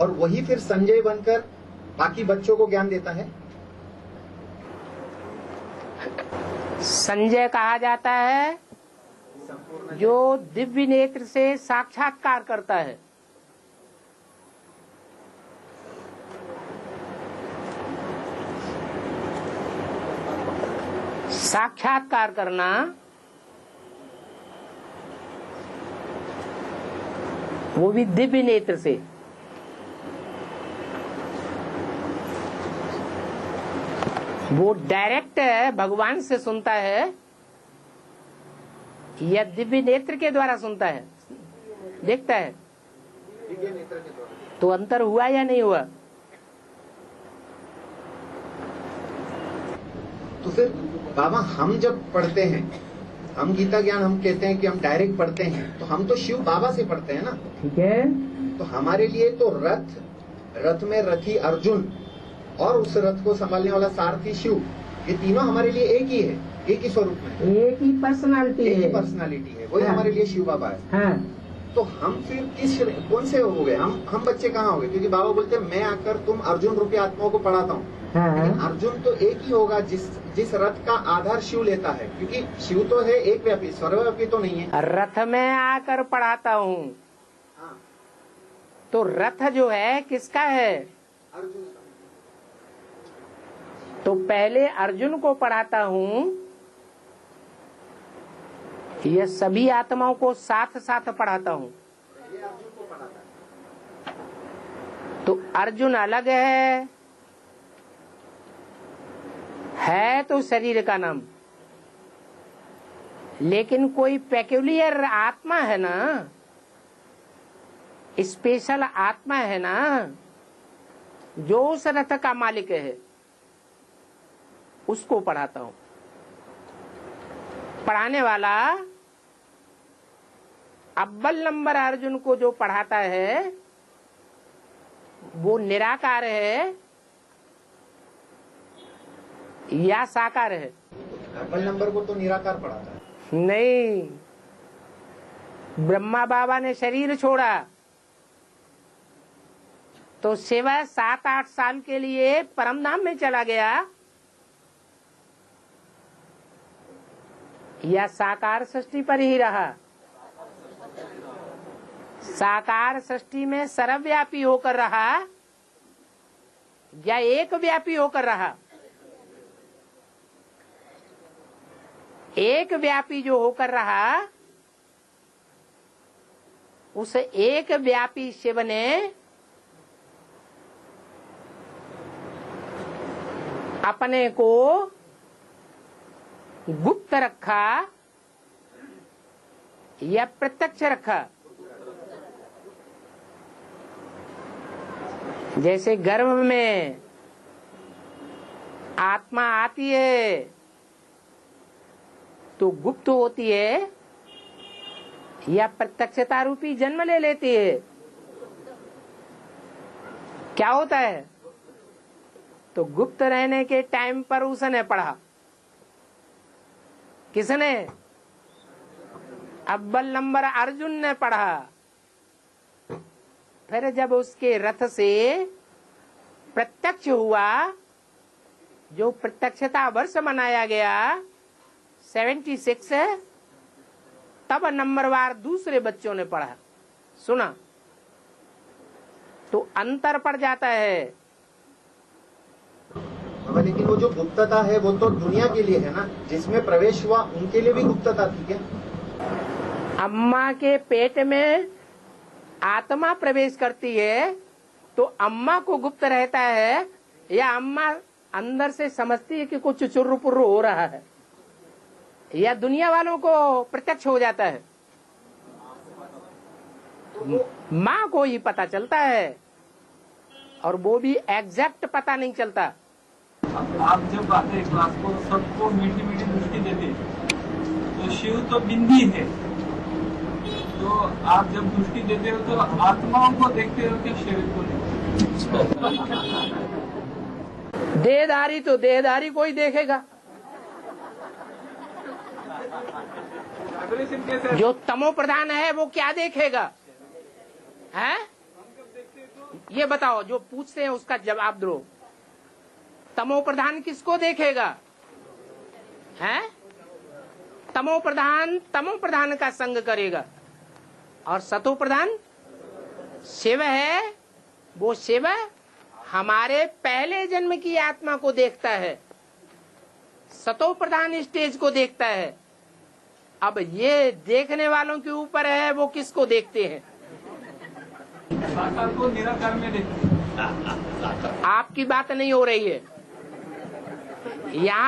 और वही फिर संजय बनकर बाकी बच्चों को ज्ञान देता है। संजय कहा जाता है जो दिव्य नेत्र से साक्षात्कार करता है। साक्षात्कार करना वो भी दिव्य नेत्र से। वो डायरेक्ट भगवान से सुनता है या दिव्य नेत्र के द्वारा सुनता है, देखता है। तो अंतर हुआ या नहीं हुआ? तो फिर बाबा हम जब पढ़ते हैं, हम गीता ज्ञान हम कहते हैं कि हम डायरेक्ट पढ़ते हैं, तो हम तो शिव बाबा से पढ़ते हैं ना। ठीक है। तो हमारे लिए तो रथ में रथी अर्जुन और उस रथ को संभालने वाला सारथी शिव, ये तीनों हमारे लिए एक ही है, एक ही स्वरूप में, एक ही पर्सनालिटी है, वही हमारे लिए शिव बाबा है। हाँ। तो हम फिर कौन से हो गए? हम बच्चे कहाँ हो गए? क्योंकि बाबा बोलते हैं मैं आकर तुम अर्जुन रूपी आत्माओं को पढ़ाता हूँ। हाँ। लेकिन अर्जुन तो एक ही होगा जिस रथ का आधार शिव लेता है, क्योंकि शिव तो है एक व्यापी, सर्वव्यापी तो नहीं है। रथ में आकर पढ़ाता हूँ। हाँ। तो रथ जो है किसका है? अर्जुन। तो पहले अर्जुन को पढ़ाता हूँ, यह सभी आत्माओं को साथ साथ पढ़ाता हूँ। ये अर्जुन को पढ़ाता है। तो अर्जुन अलग है तो शरीर का नाम, लेकिन कोई पेक्यूलियर आत्मा है ना, स्पेशल आत्मा है ना, जो उस रथ का मालिक है, उसको पढ़ाता हूं। पढ़ाने वाला अव्वल नंबर अर्जुन को जो पढ़ाता है वो निराकार है या साकार है? अव्वल नंबर को तो निराकार पढ़ाता है। नहीं, ब्रह्मा बाबा ने शरीर छोड़ा तो सिवाय 7-8 साल के लिए परमधाम में चला गया, या साकार सृष्टि पर ही रहा? साकार सृष्टि में सर्वव्यापी होकर रहा या एक व्यापी होकर रहा? एक व्यापी जो होकर रहा, उस एक व्यापी शिव ने अपने को गुप्त रखा या प्रत्यक्ष रखा? जैसे गर्भ में आत्मा आती है तो गुप्त होती है या प्रत्यक्षता रूपी जन्म ले लेती है? क्या होता है? तो गुप्त रहने के टाइम पर उसने पढ़ा। किसने? अव्वल नंबर अर्जुन ने पढ़ा। फिर जब उसके रथ से प्रत्यक्ष हुआ, जो प्रत्यक्षता वर्ष मनाया गया 76, तब नंबरवार दूसरे बच्चों ने पढ़ा, सुना, तो अंतर पड़ जाता है। लेकिन वो जो गुप्तता है वो तो दुनिया के लिए है ना, जिसमें प्रवेश हुआ उनके लिए भी गुप्तता थी क्या? अम्मा के पेट में आत्मा प्रवेश करती है तो अम्मा को गुप्त रहता है, या अम्मा अंदर से समझती है कि कुछ चुर्रु पुर्रु हो रहा है, या दुनिया वालों को प्रत्यक्ष हो जाता है? माँ को ही पता चलता है, और वो भी एग्जैक्ट पता नहीं चलता। आप जब आते हैं क्लास को, सबको मीठी मीठी दृष्टि देते, तो शिव तो बिंदी है, तो आप जब दृष्टि देते हो तो आत्माओं को देखते हो कि शरीर को नहीं? देहधारी तो देहधारी को ही देखेगा, जो तमो प्रधान है वो क्या देखेगा? है? ये बताओ, जो पूछते हैं उसका जवाब दो। तमो प्रधान किसको देखेगा? हैं? तमो प्रधान का संग करेगा, और सतो प्रधान शिव है, वो शिव हमारे पहले जन्म की आत्मा को देखता है, सतो प्रधान स्टेज को देखता है। अब ये देखने वालों के ऊपर है वो किसको देखते हैं। साकार को निराकार में देखते हैं। आपकी बात नहीं हो रही है यहाँ।